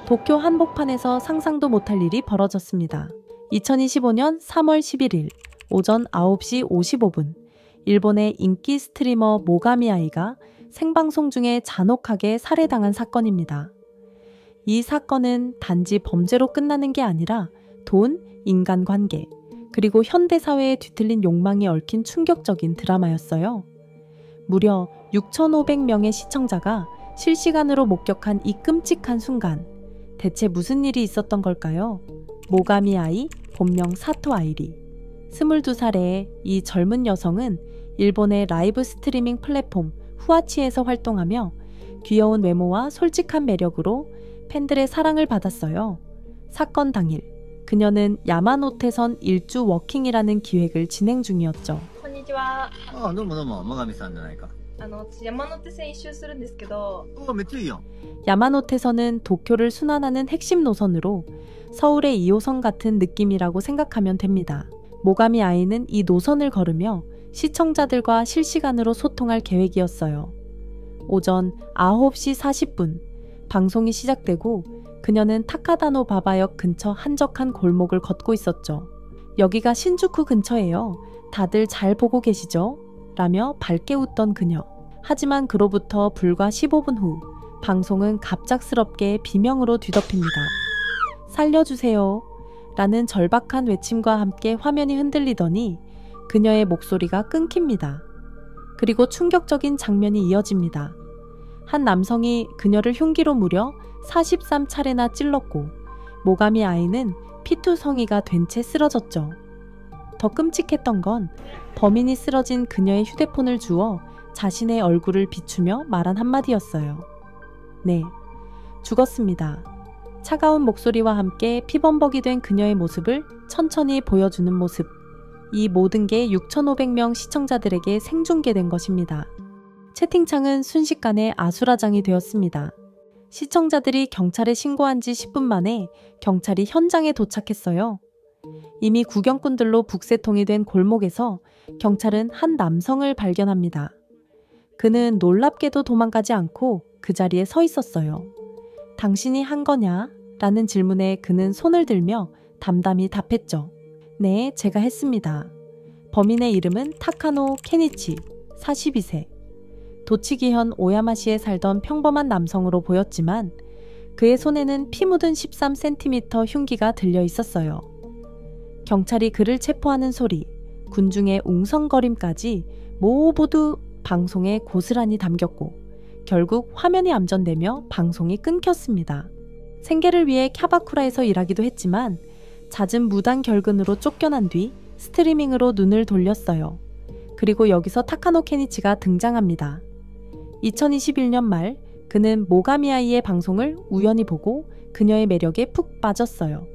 도쿄 한복판에서 상상도 못할 일이 벌어졌습니다. 2025년 3월 11일 오전 9시 55분 일본의 인기 스트리머 모가미 아이가 생방송 중에 잔혹하게 살해당한 사건입니다. 이 사건은 단지 범죄로 끝나는 게 아니라 돈, 인간관계, 그리고 현대사회에 뒤틀린 욕망이 얽힌 충격적인 드라마였어요. 무려 6,500명의 시청자가 실시간으로 목격한 이 끔찍한 순간, 대체 무슨 일이 있었던 걸까요? 모가미 아이, 본명 사토 아이리. 22살의 이 젊은 여성은 일본의 라이브 스트리밍 플랫폼 후아치에서 활동하며 귀여운 외모와 솔직한 매력으로 팬들의 사랑을 받았어요. 사건 당일, 그녀는 야마노테선 일주 워킹이라는 기획을 진행 중이었죠. こんにちは。どうもどうも、最上さんじゃないか。私山手線一周するんですけど。めっちゃいいよ。 야마노테선은 도쿄를 순환하는 핵심 노선으로 서울의 2호선 같은 느낌이라고 생각하면 됩니다. 모가미 아이는 이 노선을 걸으며 시청자들과 실시간으로 소통할 계획이었어요. 오전 9시 40분 방송이 시작되고 그녀는 타카다노 바바역 근처 한적한 골목을 걷고 있었죠. 여기가 신주쿠 근처예요. 다들 잘 보고 계시죠? 라며 밝게 웃던 그녀. 하지만 그로부터 불과 15분 후 방송은 갑작스럽게 비명으로 뒤덮입니다. 살려주세요. 라는 절박한 외침과 함께 화면이 흔들리더니 그녀의 목소리가 끊깁니다. 그리고 충격적인 장면이 이어집니다. 한 남성이 그녀를 흉기로 무려 43차례나 찔렀고 모가미 아이는 피투성이가 된 채 쓰러졌죠. 더 끔찍했던 건 범인이 쓰러진 그녀의 휴대폰을 주워 자신의 얼굴을 비추며 말한 한마디였어요. 네, 죽었습니다. 차가운 목소리와 함께 피범벅이 된 그녀의 모습을 천천히 보여주는 모습. 이 모든 게 6,500명 시청자들에게 생중계된 것입니다. 채팅창은 순식간에 아수라장이 되었습니다. 시청자들이 경찰에 신고한 지 10분 만에 경찰이 현장에 도착했어요. 이미 구경꾼들로 북새통이 된 골목에서 경찰은 한 남성을 발견합니다. 그는 놀랍게도 도망가지 않고 그 자리에 서 있었어요. 당신이 한 거냐? 라는 질문에 그는 손을 들며 담담히 답했죠. 네, 제가 했습니다. 범인의 이름은 타카노 케니치, 42세. 도치기현 오야마시에 살던 평범한 남성으로 보였지만 그의 손에는 피 묻은 13cm 흉기가 들려 있었어요. 경찰이 그를 체포하는 소리, 군중의 웅성거림까지 모두 방송에 고스란히 담겼고 결국 화면이 암전되며 방송이 끊겼습니다. 생계를 위해 캬바쿠라에서 일하기도 했지만 잦은 무단 결근으로 쫓겨난 뒤 스트리밍으로 눈을 돌렸어요. 그리고 여기서 타카노 케니치가 등장합니다. 2021년 말 그는 모가미 아이의 방송을 우연히 보고 그녀의 매력에 푹 빠졌어요.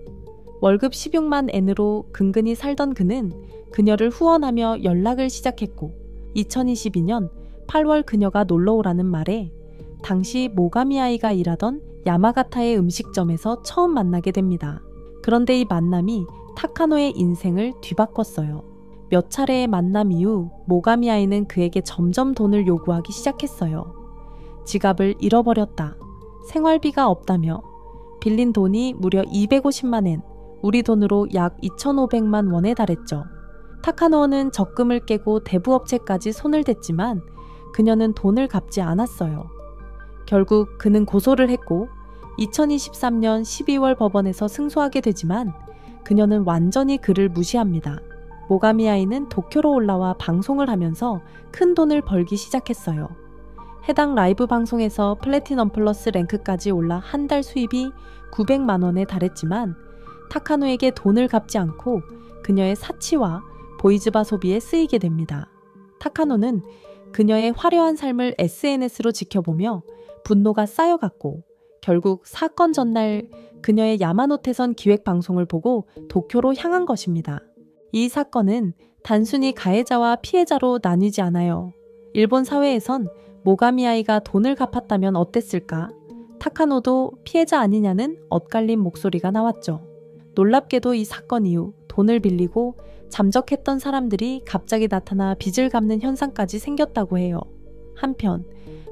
월급 16만 엔으로 근근히 살던 그는 그녀를 후원하며 연락을 시작했고 2022년 8월 그녀가 놀러오라는 말에 당시 모가미 아이가 일하던 야마가타의 음식점에서 처음 만나게 됩니다. 그런데 이 만남이 타카노의 인생을 뒤바꿨어요. 몇 차례의 만남 이후 모가미 아이는 그에게 점점 돈을 요구하기 시작했어요. 지갑을 잃어버렸다. 생활비가 없다며 빌린 돈이 무려 250만 엔, 우리 돈으로 약 2,500만 원에 달했죠. 타카노는 적금을 깨고 대부업체까지 손을 댔지만 그녀는 돈을 갚지 않았어요. 결국 그는 고소를 했고 2023년 12월 법원에서 승소하게 되지만 그녀는 완전히 그를 무시합니다. 모가미 아이는 도쿄로 올라와 방송을 하면서 큰 돈을 벌기 시작했어요. 해당 라이브 방송에서 플래티넘 플러스 랭크까지 올라 한 달 수입이 900만 원에 달했지만 타카노에게 돈을 갚지 않고 그녀의 사치와 보이즈바 소비에 쓰이게 됩니다. 타카노는 그녀의 화려한 삶을 SNS로 지켜보며 분노가 쌓여갔고 결국 사건 전날 그녀의 야마노테선 기획 방송을 보고 도쿄로 향한 것입니다. 이 사건은 단순히 가해자와 피해자로 나뉘지 않아요. 일본 사회에선 모가미 아이가 돈을 갚았다면 어땠을까? 타카노도 피해자 아니냐는 엇갈린 목소리가 나왔죠. 놀랍게도 이 사건 이후 돈을 빌리고 잠적했던 사람들이 갑자기 나타나 빚을 갚는 현상까지 생겼다고 해요. 한편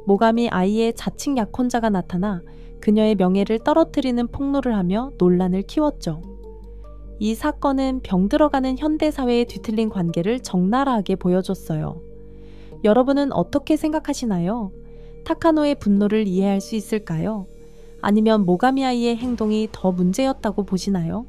모가미 아이의 자칭 약혼자가 나타나 그녀의 명예를 떨어뜨리는 폭로를 하며 논란을 키웠죠. 이 사건은 병들어가는 현대사회의 뒤틀린 관계를 적나라하게 보여줬어요. 여러분은 어떻게 생각하시나요? 타카노의 분노를 이해할 수 있을까요? 아니면 모가미 아이의 행동이 더 문제였다고 보시나요?